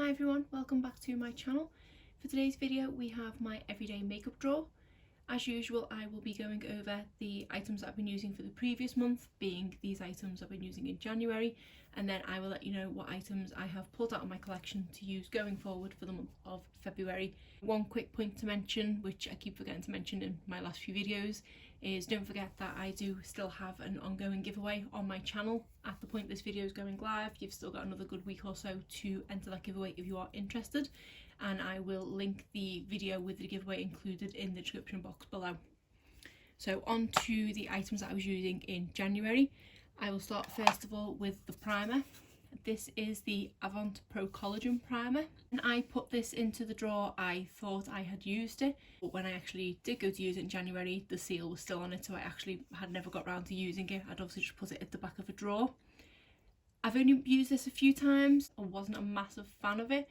Hi everyone, welcome back to my channel. For today's video we have my everyday makeup drawer. As usual, I will be going over the items that I've been using for the previous month, being these items I've been using in January, and then I will let you know what items I have pulled out of my collection to use going forward for the month of February. One quick point to mention, which I keep forgetting to mention in my last few videos, is don't forget that I do still have an ongoing giveaway on my channel. At the point this video is going live, you've still got another good week or so to enter that giveaway if you are interested, and I will link the video with the giveaway included in the description box below. So on to the items that I was using in January. I will start first of all with the primer. This is the Avant Pro Collagen Primer, and I put this into the drawer. I thought I had used it, but when I actually did go to use it in January, the seal was still on it, so I actually had never got around to using it. I'd obviously just put it at the back of a drawer. I've only used this a few times. I wasn't a massive fan of it.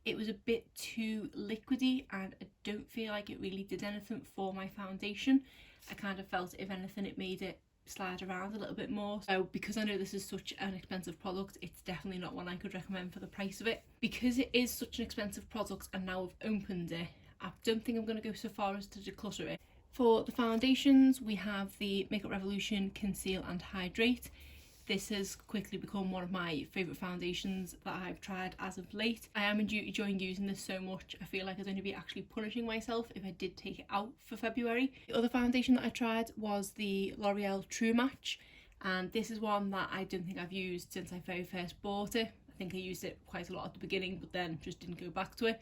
It was a bit too liquidy and I don't feel like it really did anything for my foundation. I kind of felt if anything it made it slide around a little bit more. So because I know this is such an expensive product, it's definitely not one I could recommend for the price of it. Because it is such an expensive product and now I've opened it, I don't think I'm going to go so far as to declutter it. For the foundations, we have the Makeup Revolution Conceal and Hydrate. This has quickly become one of my favourite foundations that I've tried as of late. I am enjoying using this so much. I feel like I'd only be actually punishing myself if I did take it out for February. The other foundation that I tried was the L'Oreal True Match, and this is one that I don't think I've used since I very first bought it. I think I used it quite a lot at the beginning but then just didn't go back to it,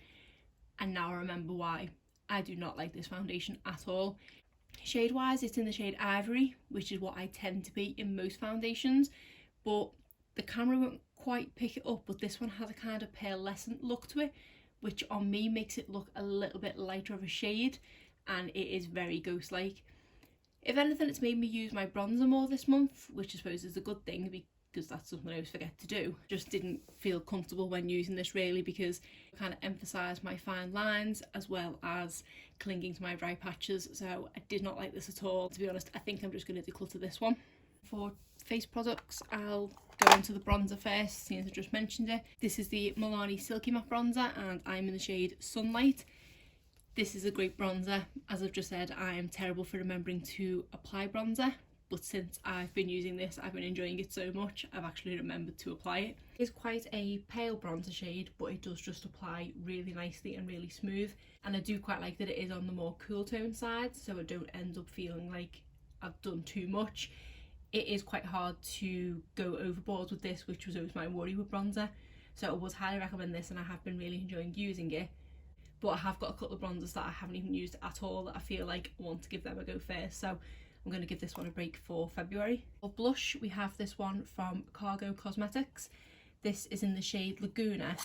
and now I remember why. I do not like this foundation at all. Shade wise, it's in the shade Ivory, which is what I tend to be in most foundations, but the camera won't quite pick it up. But this one has a kind of pearlescent look to it, which on me makes it look a little bit lighter of a shade, and it is very ghost-like. If anything, it's made me use my bronzer more this month, which I suppose is a good thing because that's something I always forget to do. Just didn't feel comfortable when using this really, because I kind of emphasised my fine lines as well as clinging to my dry patches, so I did not like this at all. To be honest, I think I'm just going to declutter this one. For face products, I'll go into the bronzer first, seeing as I just mentioned it. This is the Milani Silky Matte Bronzer and I'm in the shade Sunlight. This is a great bronzer. As I've just said, I am terrible for remembering to apply bronzer, but since I've been using this, I've been enjoying it so much, I've actually remembered to apply it. It's quite a pale bronzer shade, but it does just apply really nicely and really smooth. And I do quite like that it is on the more cool tone side, so I don't end up feeling like I've done too much. It is quite hard to go overboard with this, which was always my worry with bronzer. So I would highly recommend this, and I have been really enjoying using it. But I have got a couple of bronzers that I haven't even used at all that I feel like I want to give them a go first. So I'm going to give this one a break for February. For blush, we have this one from Cargo Cosmetics. This is in the shade Laguna,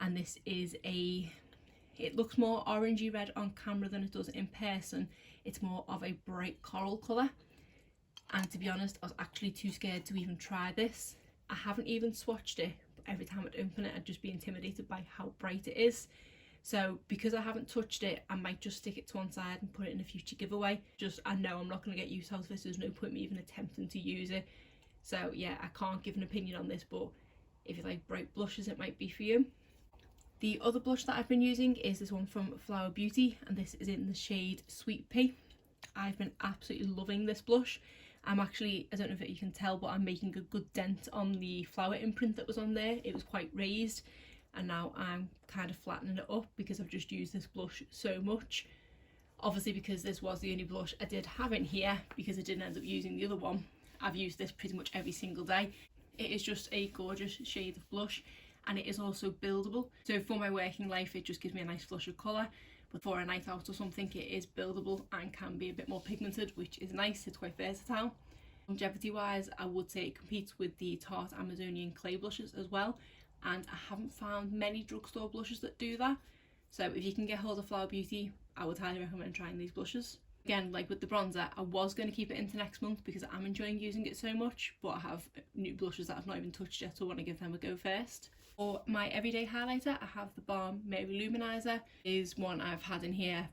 and this is it looks more orangey red on camera than it does in person. It's more of a bright coral colour, and to be honest, I was actually too scared to even try this. I haven't even swatched it, but every time I'd open it I'd just be intimidated by how bright it is. So because I haven't touched it, I might just stick it to one side and put it in a future giveaway. I know I'm not going to get use out of this, there's no point me even attempting to use it. So yeah, I can't give an opinion on this, but if you like bright blushes, it might be for you. The other blush that I've been using is this one from Flower Beauty, and this is in the shade Sweet Pea. I've been absolutely loving this blush. I'm actually, I don't know if you can tell, but I'm making a good dent on the flower imprint that was on there. It was quite raised, and now I'm kind of flattening it up because I've just used this blush so much. Obviously, because this was the only blush I did have in here, because I didn't end up using the other one, I've used this pretty much every single day. It is just a gorgeous shade of blush, and it is also buildable. So for my working life, it just gives me a nice flush of colour, but for a night out or something, it is buildable and can be a bit more pigmented, which is nice. It's quite versatile. Longevity wise, I would say it competes with the Tarte Amazonian clay blushes as well, and I haven't found many drugstore blushes that do that. So if you can get hold of Flower Beauty, I would highly recommend trying these blushes. Again, like with the bronzer, I was going to keep it into next month because I'm enjoying using it so much, but I have new blushes that I've not even touched yet, so I want to give them a go first. For my everyday highlighter, I have the Balm Mary Luminizer. It is one I've had in here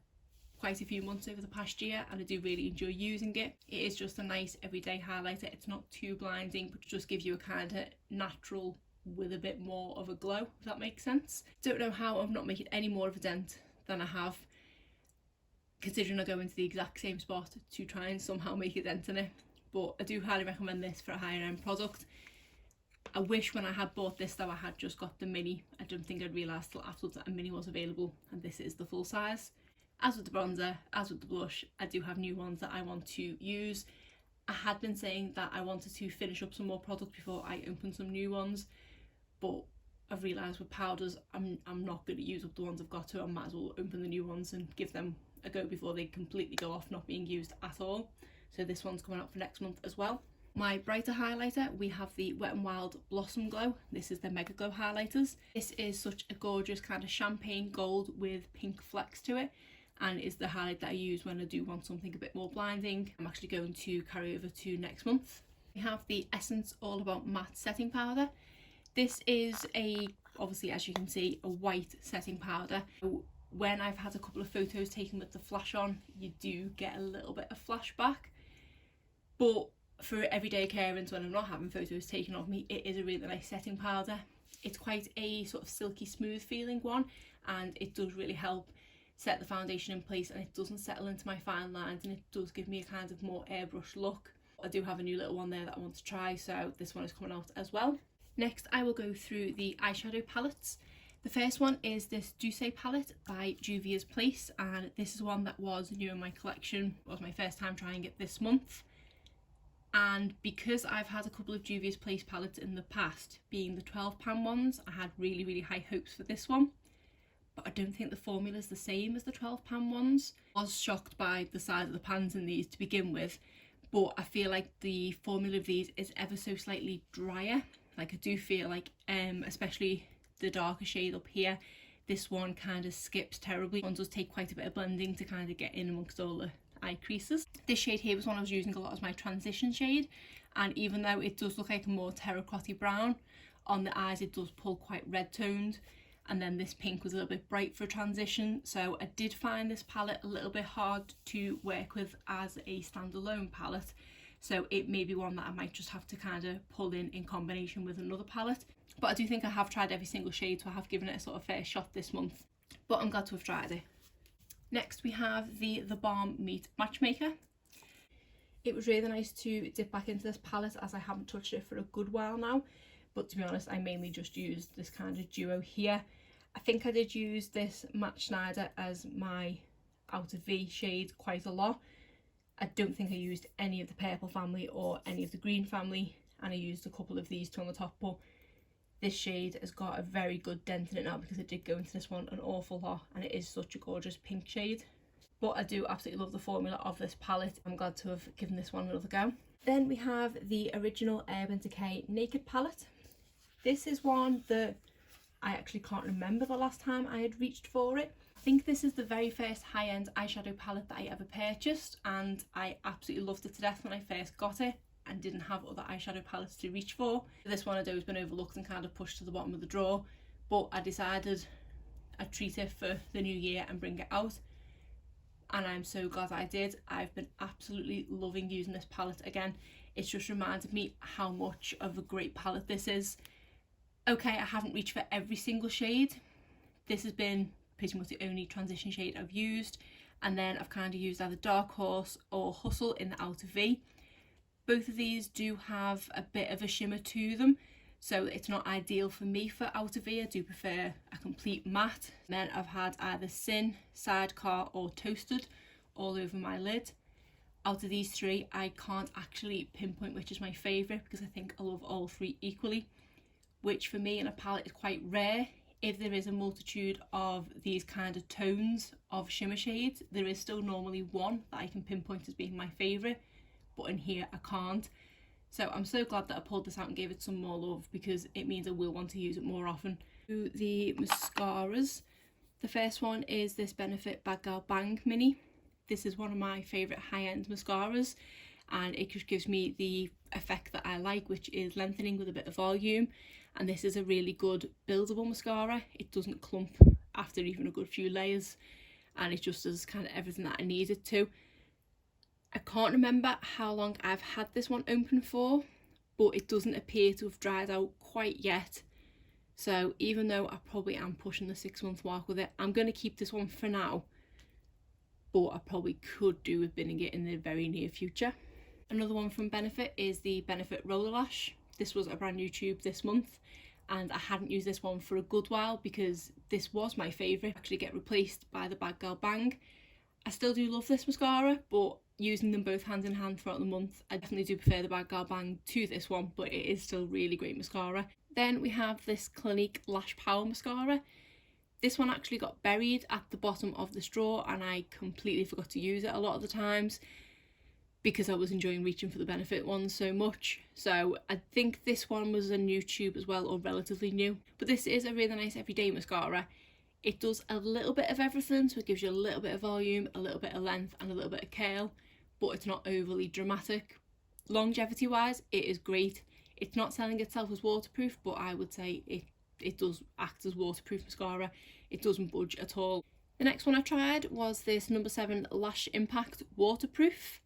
quite a few months over the past year, and I do really enjoy using it. It is just a nice everyday highlighter. It's not too blinding, but just gives you a kind of natural with a bit more of a glow, if that makes sense. Don't know how I'm not making any more of a dent than I have, considering I go into the exact same spot to try and somehow make a dent in it. But I do highly recommend this for a higher end product. I wish when I had bought this though I had just got the mini. I don't think I'd realised till afterwards that a mini was available, and this is the full size. As with the bronzer, as with the blush, I do have new ones that I want to use. I had been saying that I wanted to finish up some more product before I open some new ones, but I've realised with powders I'm not going to use up the ones I've got, so I might as well open the new ones and give them a go before they completely go off not being used at all. So this one's coming out for next month as well. My brighter highlighter, we have the Wet n Wild Blossom Glow. This is the Mega Glow highlighters. This is such a gorgeous kind of champagne gold with pink flecks to it, and is the highlight that I use when I do want something a bit more blinding. I'm actually going to carry over to next month. We have the Essence All About Matte Setting Powder. This is obviously as you can see, a white setting powder. When I've had a couple of photos taken with the flash on, you do get a little bit of flashback, but for everyday occurrence when I'm not having photos taken of me, it is a really nice setting powder. It's quite a sort of silky smooth feeling one, and it does really help set the foundation in place, and it doesn't settle into my fine lines, and it does give me a kind of more airbrush look. I do have a new little one there that I want to try, so this one is coming out as well. Next I will go through the eyeshadow palettes. The first one is this Douce palette by Juvia's Place, and this is one that was new in my collection. It was my first time trying it this month. And because I've had a couple of Juvia's Place palettes in the past, being the £12 ones, I had really high hopes for this one. But I don't think the formula is the same as the £12 ones. I was shocked by the size of the pans in these to begin with, but I feel like the formula of these is ever so slightly drier. Like I do feel like, especially the darker shade up here, this one kind of skips terribly. One does take quite a bit of blending to kind of get in amongst all the eye creases. This shade here was one I was using a lot as my transition shade, and even though it does look like a more terracotta brown on the eyes, it does pull quite red toned, and then this pink was a little bit bright for transition. So I did find this palette a little bit hard to work with as a standalone palette, so it may be one that I might just have to kind of pull in combination with another palette. But I do think I have tried every single shade, so I have given it a sort of fair shot this month, but I'm glad to have tried it. Next we have the Balm Meet Matchmaker. It was really nice to dip back into this palette as I haven't touched it for a good while now, but to be honest I mainly just used this kind of duo here. I think I did use this Matte Schneider as my Outer V shade quite a lot. I don't think I used any of the purple family or any of the green family, and I used a couple of these two on the top, but this shade has got a very good dent in it now because it did go into this one an awful lot, and it is such a gorgeous pink shade. But I do absolutely love the formula of this palette. I'm glad to have given this one another go. Then we have the original Urban Decay Naked palette. This is one that I actually can't remember the last time I had reached for it. I think this is the very first high-end eyeshadow palette that I ever purchased, and I absolutely loved it to death when I first got it and didn't have other eyeshadow palettes to reach for. This one had always been overlooked and kind of pushed to the bottom of the drawer, but I decided I'd treat it for the new year and bring it out, and I'm so glad I did. I've been absolutely loving using this palette again. It's just reminded me how much of a great palette this is. Okay, I haven't reached for every single shade. This has been pretty much the only transition shade I've used, and then I've kind of used either Dark Horse or Hustle in the Outer V. Both of these do have a bit of a shimmer to them, so it's not ideal for me for Outer V. I do prefer a complete matte. And then I've had either Sin, Sidecar or Toasted all over my lid. Out of these three, I can't actually pinpoint which is my favourite because I think I love all three equally, which for me in a palette is quite rare. If there is a multitude of these kind of tones of shimmer shades, there is still normally one that I can pinpoint as being my favourite, but in here I can't. So I'm so glad that I pulled this out and gave it some more love because it means I will want to use it more often. The mascaras. The first one is this Benefit Bad Girl Bang Mini. This is one of my favourite high-end mascaras, and it just gives me the effect that I like, which is lengthening with a bit of volume. And this is a really good buildable mascara. It doesn't clump after even a good few layers, and it just does kind of everything that I need it to. I can't remember how long I've had this one open for, but it doesn't appear to have dried out quite yet. So even though I probably am pushing the 6-month mark with it, I'm going to keep this one for now, but I probably could do with binning it in the very near future. Another one from Benefit is the Benefit Roller Lash. This was a brand new tube this month, and I hadn't used this one for a good while because this was my favourite. Actually get replaced by the Bad Girl Bang. I still do love this mascara, but using them both hand in hand throughout the month, I definitely do prefer the Bad Girl Bang to this one, but it is still really great mascara. Then we have this Clinique Lash Power Mascara. This one actually got buried at the bottom of the straw and I completely forgot to use it a lot of the times because I was enjoying reaching for the Benefit ones so much. So I think this one was a new tube as well, or relatively new. But this is a really nice everyday mascara. It does a little bit of everything, so it gives you a little bit of volume, a little bit of length and a little bit of curl, but it's not overly dramatic. Longevity wise, it is great. It's not selling itself as waterproof, but I would say it does act as waterproof mascara. It doesn't budge at all. The next one I tried was this No. 7 Lash Impact Waterproof.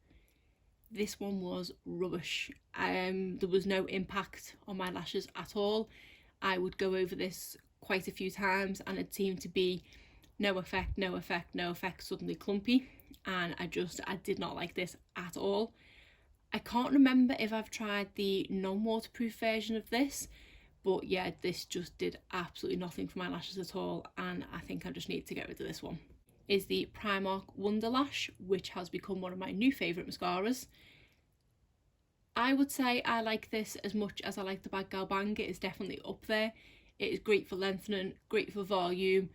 This one was rubbish. There was no impact on my lashes at all. I would go over this quite a few times and it seemed to be no effect, no effect, no effect, suddenly clumpy, and I did not like this at all. I can't remember if I've tried the non-waterproof version of this, but yeah, this just did absolutely nothing for my lashes at all, and I think I just need to get rid of this one. Is the Primark Wonder Lash, which has become one of my new favourite mascaras. I would say I like this as much as I like the Bad Girl Bang. It is definitely up there. It is great for lengthening, great for volume.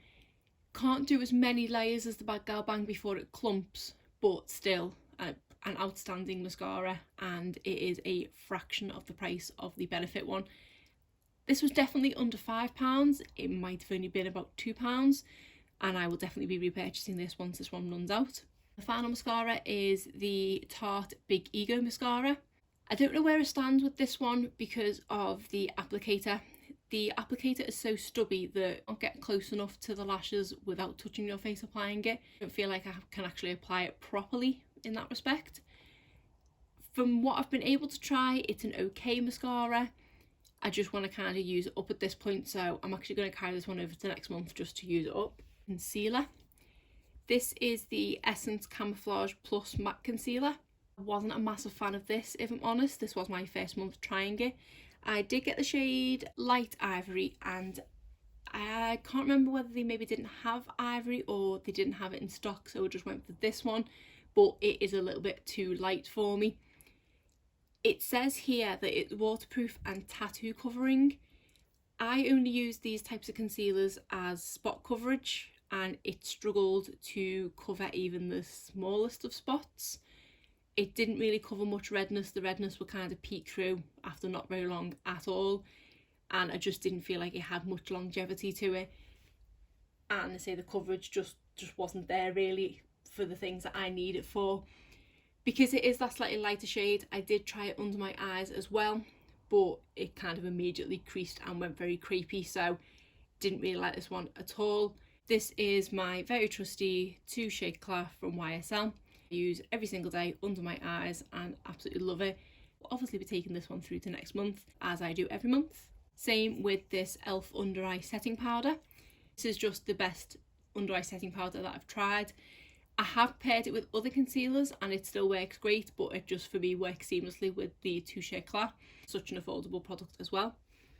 Can't do as many layers as the Bad Girl Bang before it clumps, but still an outstanding mascara, and it is a fraction of the price of the Benefit one. This was definitely under £5. It might have only been about £2, and I will definitely be repurchasing this once this one runs out. The final mascara is the Tarte Big Ego mascara. I don't know where I stand with this one because of the applicator. The applicator is so stubby that I can't get close enough to the lashes without touching your face applying it. I don't feel like I can actually apply it properly in that respect. From what I've been able to try, it's an okay mascara. I just want to kind of use it up at this point, so I'm actually going to carry this one over to next month just to use it up. Concealer. This is the Essence Camouflage Plus Matte Concealer. I wasn't a massive fan of this, if I'm honest. This was my first month trying it. I did get the shade Light Ivory, and I can't remember whether they maybe didn't have Ivory or they didn't have it in stock, so I just went for this one, but it is a little bit too light for me. It says here that it's waterproof and tattoo covering. I only use these types of concealers as spot coverage, and it struggled to cover even the smallest of spots. It didn't really cover much redness. The redness would kind of peek through after not very long at all, and I just didn't feel like it had much longevity to it. And I say the coverage just wasn't there really for the things that I need it for. Because it is that slightly lighter shade, I did try it under my eyes as well, but it kind of immediately creased and went very crepey, so didn't really like this one at all. This is my very trusty 2 Shade Eclat from YSL. I use every single day under my eyes and absolutely love it. I'll obviously be taking this one through to next month, as I do every month. Same with this e.l.f. under eye setting powder. This is just the best under eye setting powder that I've tried. I have paired it with other concealers and it still works great, but it just for me works seamlessly with the 2 Shade Eclat. Such an affordable product as well.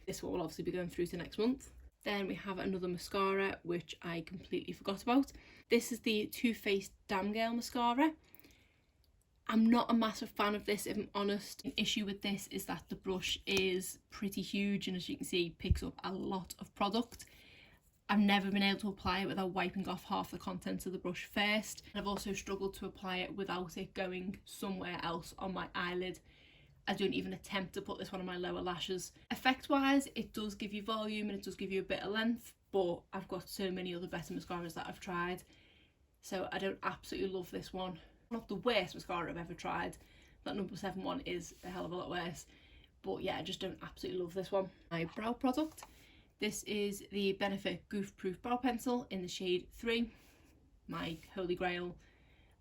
This one will obviously be going through to next month. Then we have another mascara which I completely forgot about. This is the Too Faced Damn Girl mascara. I'm not a massive fan of this, if I'm honest. An issue with this is that the brush is pretty huge and, as you can see, picks up a lot of product. I've never been able to apply it without wiping off half the contents of the brush first. And I've also struggled to apply it without it going somewhere else on my eyelid. I don't even attempt to put this one on my lower lashes. Effect wise, it does give you volume and it does give you a bit of length, but I've got so many other better mascaras that I've tried, so I don't absolutely love this one. Not the worst mascara I've ever tried. That No. 7 one is a hell of a lot worse, but yeah, I just don't absolutely love this one. My brow product. This is the Benefit Goof Proof Brow Pencil in the shade 3. My holy grail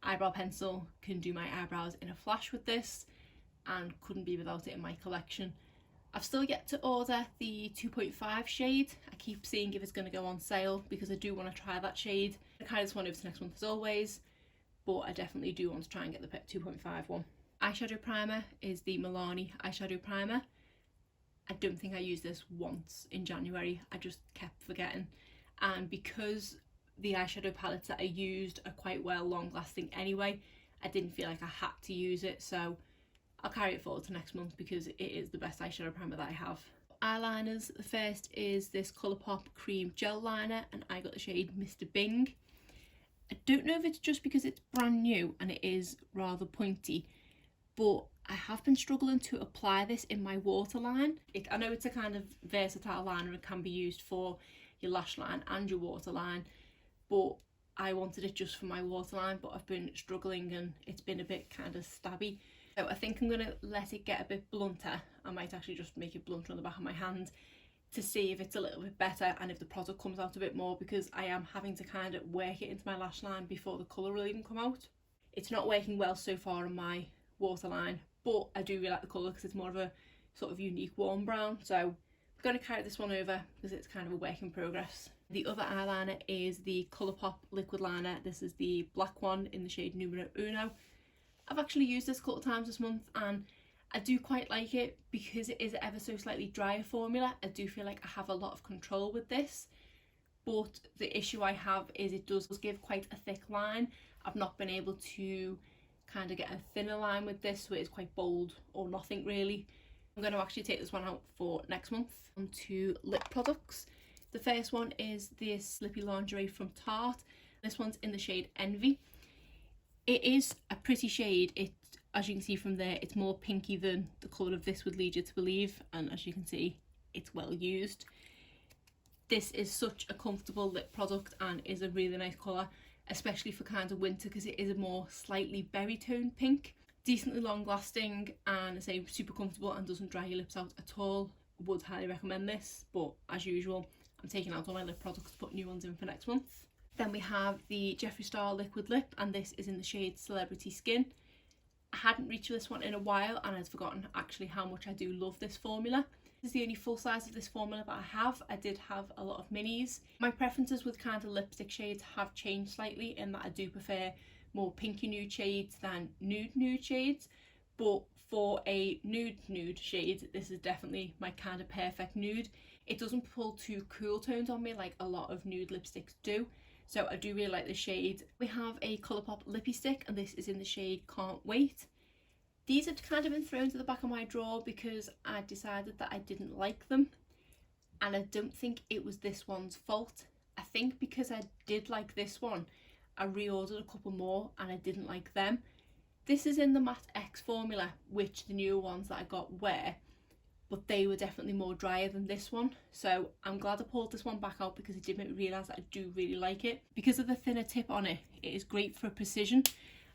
eyebrow pencil. Can do my eyebrows in a flash with this and couldn't be without it in my collection. I've still yet to order the 2.5 shade. I keep seeing if it's going to go on sale because I do want to try that shade. I kind of just want over to next month as always, but I definitely do want to try and get the 2.5 one. Eyeshadow primer is the Milani eyeshadow primer. I don't think I used this once in January. I just kept forgetting. And because the eyeshadow palettes that I used are quite well long lasting anyway, I didn't feel like I had to use it, so I'll carry it forward to next month because it is the best eyeshadow primer that I have. Eyeliners, the first is this Colourpop cream gel liner, and I got the shade Mr. Bing. I don't know if it's just because it's brand new and it is rather pointy, but I have been struggling to apply this in my waterline. I know it's a kind of versatile liner, it can be used for your lash line and your waterline, but I wanted it just for my waterline, but I've been struggling and it's been a bit kind of stabby. So I think I'm going to let it get a bit blunter. I might actually just make it blunter on the back of my hand to see if it's a little bit better and if the product comes out a bit more, because I am having to kind of work it into my lash line before the colour will even come out. It's not working well so far on my waterline, but I do really like the colour because it's more of a sort of unique warm brown. So I'm going to carry this one over because it's kind of a work in progress. The other eyeliner is the Colourpop liquid liner. This is the black one in the shade Numero Uno. I've actually used this a couple of times this month and I do quite like it because it is ever so slightly drier formula. I do feel like I have a lot of control with this, but the issue I have is it does give quite a thick line. I've not been able to kind of get a thinner line with this, so it's quite bold or nothing really. I'm going to actually take this one out for next month. On to lip products. The first one is this Slippy Lingerie from Tarte. This one's in the shade Envy. It is a pretty shade. It, as you can see from there, it's more pinky than the colour of this would lead you to believe, and as you can see, it's well used. This is such a comfortable lip product and is a really nice colour, especially for kind of winter, because it is a more slightly berry toned pink. Decently long lasting and I say super comfortable and doesn't dry your lips out at all. Would highly recommend this, but as usual, I'm taking out all my lip products to put new ones in for next month. Then we have the Jeffree Star liquid lip, and this is in the shade Celebrity Skin. I hadn't reached this one in a while and I'd forgotten actually how much I do love this formula. This is the only full size of this formula that I have. I did have a lot of minis. My preferences with kind of lipstick shades have changed slightly in that I do prefer more pinky nude shades than nude shades, but for a nude shade, this is definitely my kind of perfect nude. It doesn't pull too cool tones on me like a lot of nude lipsticks do, so I do really like the shade. We have a Colourpop lippy stick, and this is in the shade Can't Wait. These had kind of been thrown to the back of my drawer because I decided that I didn't like them, and I don't think it was this one's fault. I think because I did like this one, I reordered a couple more and I didn't like them. This is in the Matte X formula, which the newer ones that I got were, but they were definitely more drier than this one. So I'm glad I pulled this one back out because it did make me realise that I do really like it. Because of the thinner tip on it, it is great for precision,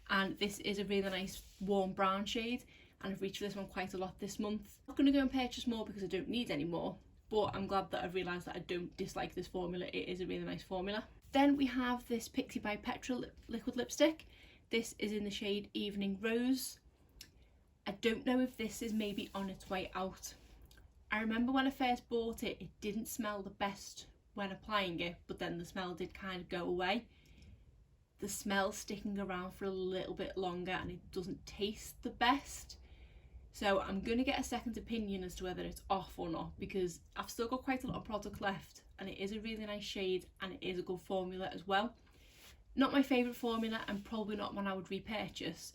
and this is a really nice warm brown shade, and I've reached for this one quite a lot this month. I'm not going to go and purchase more because I don't need any more, but I'm glad that I've realised that I don't dislike this formula. It is a really nice formula. Then we have this Pixie by Petra liquid lipstick. This is in the shade Evening Rose. I don't know if this is maybe on its way out. I remember when I first bought it, it didn't smell the best when applying it, but then the smell did kind of go away. The smell's sticking around for a little bit longer and it doesn't taste the best. So I'm going to get a second opinion as to whether it's off or not, because I've still got quite a lot of product left and it is a really nice shade and it is a good formula as well. Not my favourite formula and probably not one I would repurchase,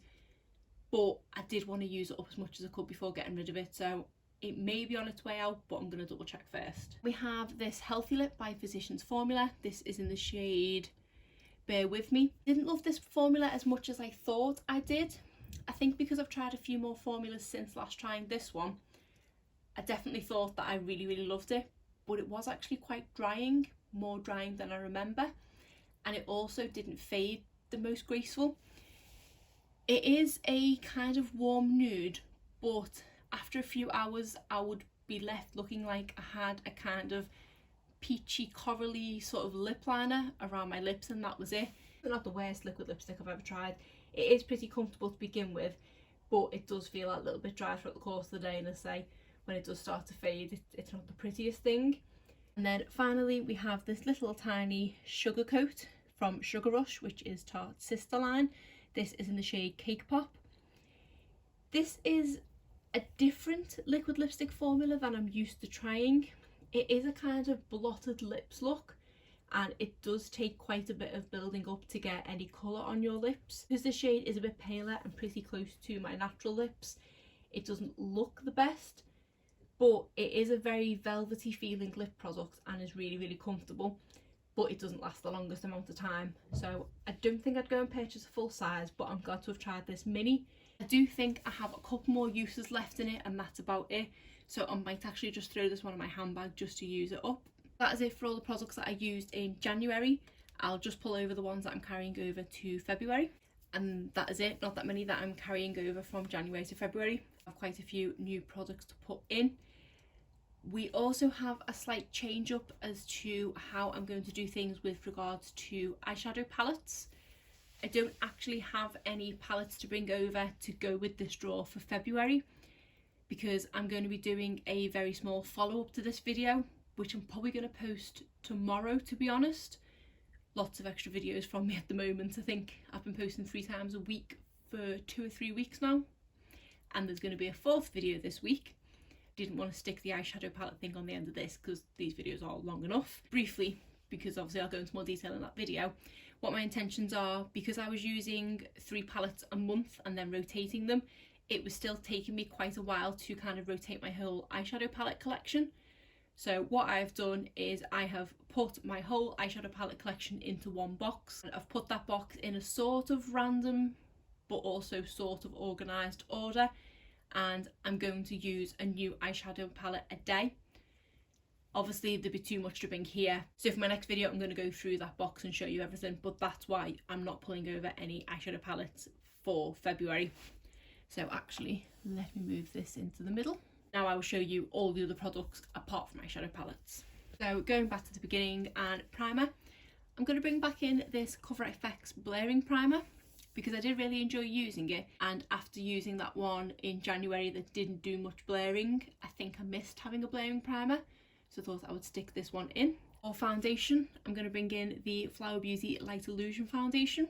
but I did want to use it up as much as I could before getting rid of it, so it may be on its way out, but I'm going to double check first. We have this Healthy Lip by Physicians Formula. This is in the shade Bear With Me. Didn't love this formula as much as I thought I did. I think because I've tried a few more formulas since last trying this one, I definitely thought that I really loved it, but it was actually quite drying, more drying than I remember, and it also didn't fade the most graceful. It is a kind of warm nude, but after a few hours I would be left looking like I had a kind of peachy corally sort of lip liner around my lips, and that was it. It's not the worst liquid lipstick I've ever tried. It is pretty comfortable to begin with, but it does feel a little bit dry throughout the course of the day, and as I say, when it does start to fade, it's not the prettiest thing. And then finally we have this little tiny sugar coat from Sugar Rush, which is Tarte's sister line. This is in the shade Cake Pop. This is a different liquid lipstick formula than I'm used to trying. It is a kind of blotted lips look, and it does take quite a bit of building up to get any colour on your lips. Because the shade is a bit paler and pretty close to my natural lips, it doesn't look the best, but it is a very velvety feeling lip product and is really, really comfortable, but it doesn't last the longest amount of time. So I don't think I'd go and purchase a full size, but I'm glad to have tried this mini. I do think I have a couple more uses left in it, and that's about it. So I might actually just throw this one in my handbag just to use it up. That is it for all the products that I used in January. I'll just pull over the ones that I'm carrying over to February. And that is it, not that many that I'm carrying over from January to February. I have quite a few new products to put in. We also have a slight change up as to how I'm going to do things with regards to eyeshadow palettes. I don't actually have any palettes to bring over to go with this drawer for February, because I'm going to be doing a very small follow-up to this video, which I'm probably going to post tomorrow, to be honest. Lots of extra videos from me at the moment. I think I've been posting 3 times a week for 2 or 3 weeks now, and there's going to be a 4th video this week. Didn't want to stick the eyeshadow palette thing on the end of this because these videos are long enough. Briefly, because obviously I'll go into more detail in that video, what my intentions are, because I was using 3 palettes a month and then rotating them, it was still taking me quite a while to kind of rotate my whole eyeshadow palette collection. So what I've done is I have put my whole eyeshadow palette collection into one box. I've put that box in a sort of random but also sort of organised order, and I'm going to use a new eyeshadow palette a day. Obviously there'd be too much to bring here, so for my next video I'm going to go through that box and show you everything, but that's why I'm not pulling over any eyeshadow palettes for February. So actually, let me move this into the middle. Now I will show you all the other products apart from eyeshadow palettes. So going back to the beginning, and primer, I'm going to bring back in this Cover FX blurring primer, because I did really enjoy using it, and after using that one in January that didn't do much blurring, I think I missed having a blurring primer, so I thought I would stick this one in. For foundation, I'm going to bring in the Flower Beauty Light Illusion foundation.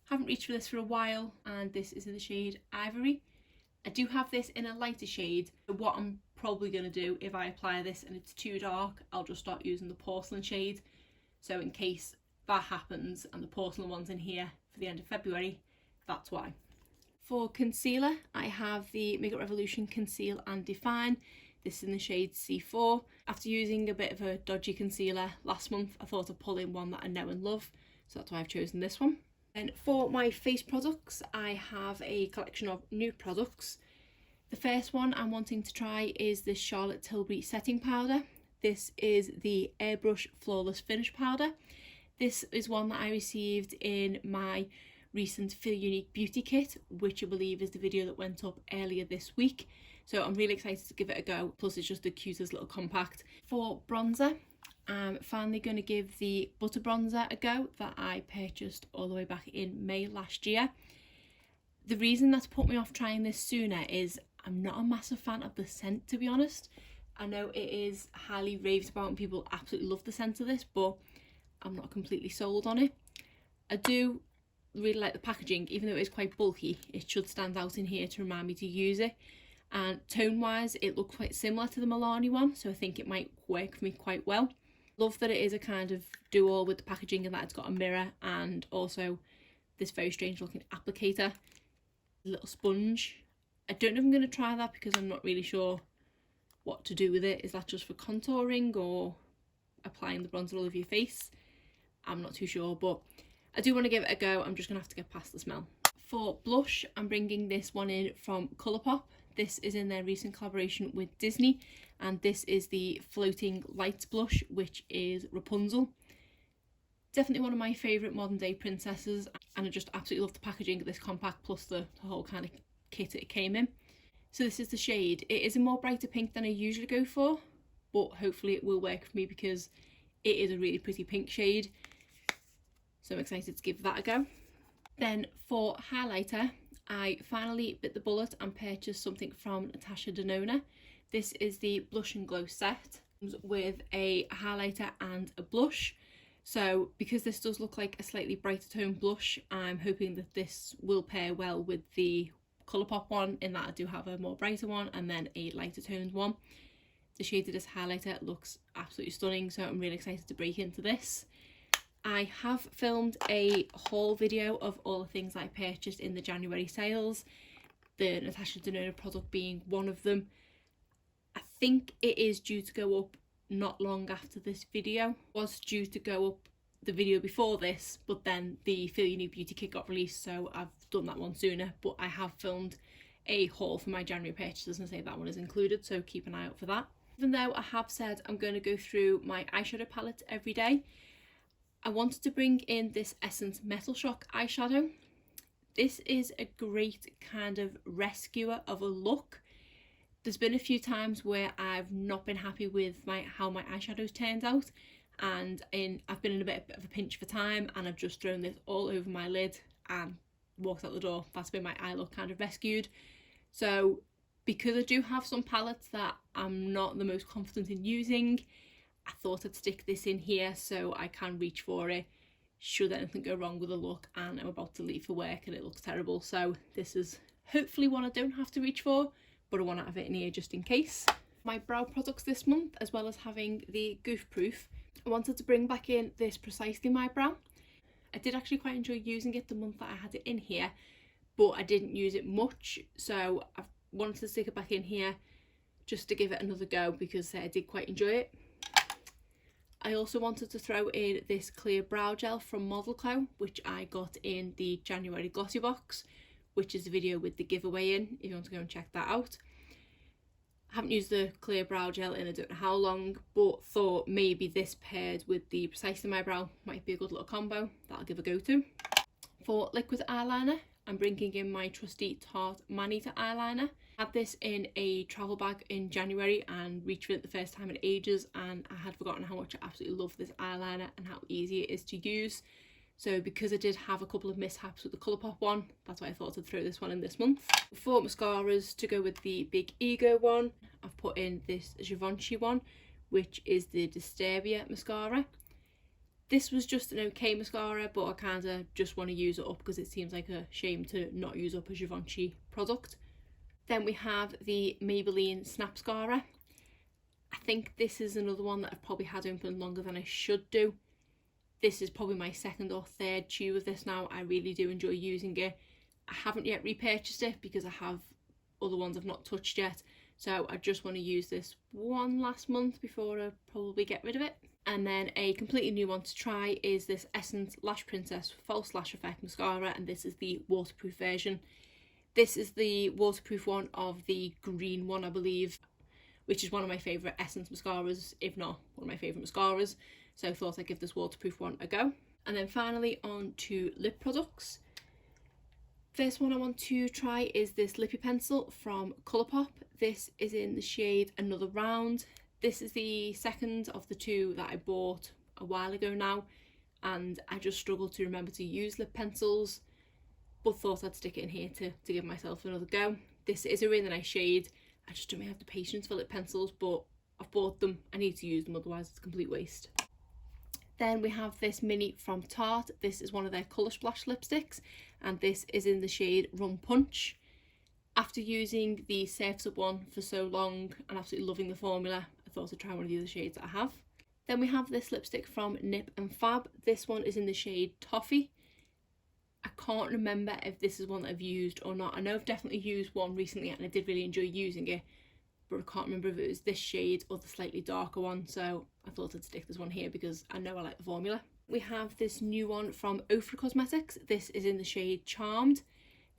Haven't reached for this for a while, and this is in the shade Ivory. I do have this in a lighter shade, but what I'm probably going to do if I apply this and it's too dark, I'll just start using the porcelain shade, so in case that happens and the porcelain one's in here for the end of February, that's why. For concealer, I have the Makeup Revolution Conceal and Define. This is in the shade C4. After using a bit of a dodgy concealer last month, I thought I'd pull in one that I know and love, so that's why I've chosen this one. And for my face products, I have a collection of new products. The first one I'm wanting to try is this Charlotte Tilbury setting powder. This is the Airbrush Flawless Finish powder. This is one that I received in my recent Feel Unique beauty kit, which I believe is the video that went up earlier this week. So I'm really excited to give it a go, plus it's just the cutest little compact. For bronzer, I'm finally going to give the Butter Bronzer a go that I purchased all the way back in May last year. The reason that's put me off trying this sooner is I'm not a massive fan of the scent, to be honest. I know it is highly raved about and people absolutely love the scent of this, but I'm not completely sold on it. I do really like the packaging, even though it is quite bulky. It should stand out in here to remind me to use it. And tone wise, it looks quite similar to the Milani one, so I think it might work for me quite well. Love that it is a kind of do-all with the packaging, and that it's got a mirror and also this very strange looking applicator, little sponge. I don't know if I'm going to try that because I'm not really sure what to do with it. Is that just for contouring or applying the bronzer all over your face? I'm not too sure, but I do want to give it a go. I'm just going to have to get past the smell. For blush, I'm bringing this one in from Colourpop. This is in their recent collaboration with Disney, and this is the Floating Lights blush, which is Rapunzel. Definitely one of my favourite modern day princesses, and I just absolutely love the packaging of this compact, plus the whole kind of kit it came in. So this is the shade. It is a more brighter pink than I usually go for, but hopefully it will work for me because it is a really pretty pink shade. So I'm excited to give that a go. Then for highlighter, I finally bit the bullet and purchased something from Natasha Denona. This is the Blush and Glow set. It comes with a highlighter and a blush. So because this does look like a slightly brighter tone blush, I'm hoping that this will pair well with the Colourpop one, in that I do have a more brighter one and then a lighter toned one. The shade of this highlighter looks absolutely stunning, so I'm really excited to break into this. I have filmed a haul video of all the things I purchased in the January sales, the Natasha Denona product being one of them. I think it is due to go up not long after this video. It was due to go up the video before this, but then the Feel Your New Beauty kit got released, so I've done that one sooner. But I have filmed a haul for my January purchases and say that one is included, so keep an eye out for that. Even though I have said I'm going to go through my eyeshadow palette every day, I wanted to bring in this Essence Metal Shock eyeshadow. This is a great kind of rescuer of a look. There's been a few times where I've not been happy with how my eyeshadows turned out, and I've been in a bit of a pinch for time, and I've just thrown this all over my lid and walked out the door. That's been my eye look kind of rescued. So because I do have some palettes that I'm not the most confident in using, I thought I'd stick this in here so I can reach for it should anything go wrong with the look and I'm about to leave for work and it looks terrible. So this is hopefully one I don't have to reach for, but I want to have it in here just in case. My brow products this month, as well as having the Goof Proof, I wanted to bring back in this Precisely My Brow. I did actually quite enjoy using it the month that I had it in here, but I didn't use it much, so I wanted to stick it back in here just to give it another go because I did quite enjoy it. I also wanted to throw in this clear brow gel from Model Co, which I got in the January Glossybox, which is the video with the giveaway in, if you want to go and check that out. I haven't used the clear brow gel in I don't know how long, but thought maybe this paired with the Precisely My Brow might be a good little combo that I'll give a go to. For liquid eyeliner, I'm bringing in my trusty Tarte Man-Eater eyeliner. I had this in a travel bag in January and reached for it the first time in ages, and I had forgotten how much I absolutely love this eyeliner and how easy it is to use. So because I did have a couple of mishaps with the Colourpop one, that's why I thought I'd throw this one in this month. For mascaras, to go with the Big Ego one, I've put in this Givenchy one, which is the Disturbia mascara. This was just an okay mascara, but I kind of just want to use it up because it seems like a shame to not use up a Givenchy product. Then we have the Maybelline Snap Mascara. I think this is another one that I've probably had open longer than I should do. This is probably my second or third tube of this now. I really do enjoy using it. I haven't yet repurchased it because I have other ones I've not touched yet. So I just want to use this one last month before I probably get rid of it. And then a completely new one to try is this Essence Lash Princess False Lash Effect Mascara, and this is the waterproof version. This is the waterproof one of the green one, I believe, which is one of my favourite Essence mascaras, if not one of my favourite mascaras. So I thought I'd give this waterproof one a go. And then finally on to lip products. First one I want to try is this lippy pencil from Colourpop. This is in the shade Another Round. This is the second of the two that I bought a while ago now, and I just struggled to remember to use lip pencils, but thought I'd stick it in here to give myself another go. This is a really nice shade. I just don't have the patience for lip pencils, but I've bought them. I need to use them, otherwise it's a complete waste. Then we have this mini from Tarte. This is one of their Colour Splash lipsticks, and this is in the shade Rum Punch. After using the Surf's Up one for so long and absolutely loving the formula, I thought I'd try one of the other shades that I have. Then we have this lipstick from Nip and Fab. This one is in the shade Toffee. I can't remember if this is one that I've used or not. I know I've definitely used one recently and I did really enjoy using it, but I can't remember if it was this shade or the slightly darker one, so I thought I'd stick this one here because I know I like the formula. We have this new one from Ofra Cosmetics. This is in the shade Charmed.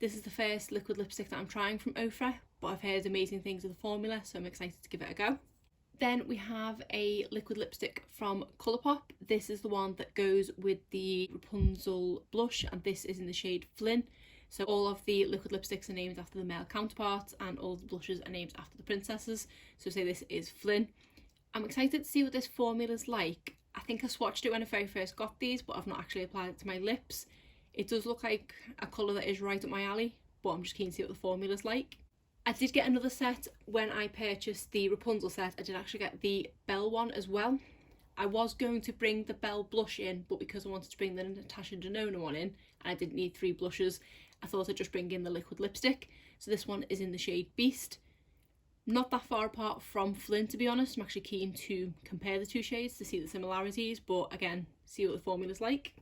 This is the first liquid lipstick that I'm trying from Ofra, but I've heard amazing things of the formula, so I'm excited to give it a go. Then we have a liquid lipstick from Colourpop. This is the one that goes with the Rapunzel blush, and this is in the shade Flynn. So all of the liquid lipsticks are named after the male counterparts and all the blushes are named after the princesses. So say this is Flynn. I'm excited to see what this formula is like. I think I swatched it when I very first got these, but I've not actually applied it to my lips. It does look like a colour that is right up my alley, but I'm just keen to see what the formula is like. I did get another set when I purchased the Rapunzel set. I did actually get the Belle one as well. I was going to bring the Belle blush in, but because I wanted to bring the Natasha Denona one in and I didn't need 3 blushes, I thought I'd just bring in the liquid lipstick. So this one is in the shade Beast. Not that far apart from Flint, to be honest. I'm actually keen to compare the 2 shades to see the similarities, but again, see what the formula's like.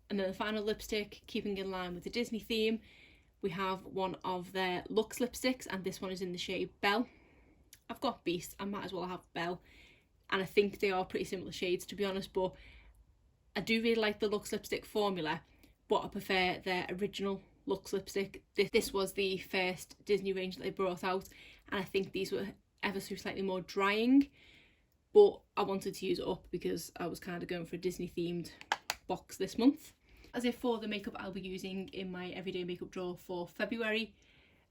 And then the final lipstick, keeping in line with the Disney theme, we have one of their Luxe lipsticks, and this one is in the shade Belle. I've got Beast, I might as well have Belle, and I think they are pretty similar shades, to be honest, but I do really like the Luxe lipstick formula, but I prefer their original Luxe lipstick. This was the first Disney range that they brought out, and I think these were ever so slightly more drying, but I wanted to use it up because I was kind of going for a Disney themed box this month. As if for the makeup I'll be using in my everyday makeup drawer for February,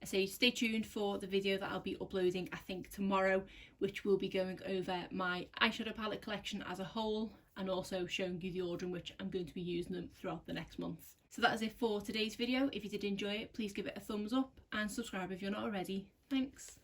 I say stay tuned for the video that I'll be uploading, I think tomorrow, which will be going over my eyeshadow palette collection as a whole and also showing you the order in which I'm going to be using them throughout the next month. So that is it for today's video. If you did enjoy it, please give it a thumbs up and subscribe if you're not already. Thanks.